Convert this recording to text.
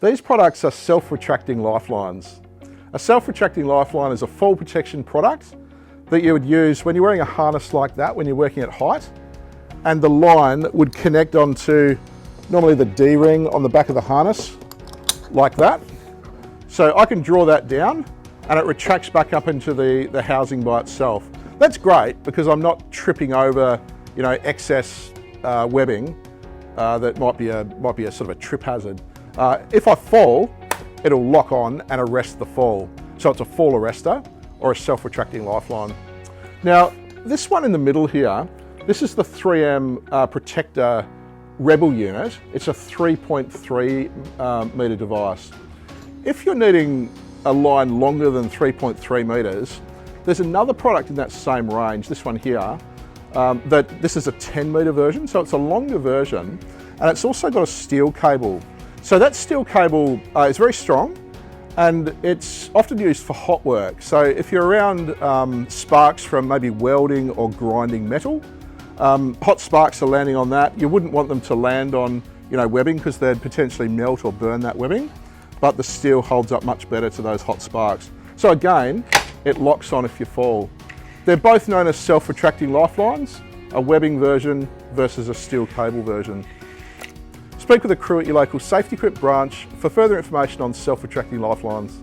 These products are self-retracting lifelines. A self-retracting lifeline is a fall protection product that you would use when you're wearing a harness like that, when you're working at height, and the line would connect onto normally the D-ring on the back of the harness, like that. So I can draw that down and it retracts back up into the housing by itself. That's great because I'm not tripping over, excess webbing that might be a sort of a trip hazard. If I fall, it'll lock on and arrest the fall. So it's a fall arrestor or a self-retracting lifeline. Now, this one in the middle here, this is the 3M PROTECTA Rebel unit. It's a 3.3 metre device. If you're needing a line longer than 3.3 metres, there's another product in that same range, this one here, this is a 10 metre version, so it's a longer version, and it's also got a steel cable. So that steel cable is very strong, and it's often used for hot work. So if you're around sparks from maybe welding or grinding metal, hot sparks are landing on that. You wouldn't want them to land on webbing because they'd potentially melt or burn that webbing, but the steel holds up much better to those hot sparks. So again, it locks on if you fall. They're both known as self-retracting lifelines, a webbing version versus a steel cable version. Speak with a crew at your local SafetyQuip branch for further information on self-retracting lifelines.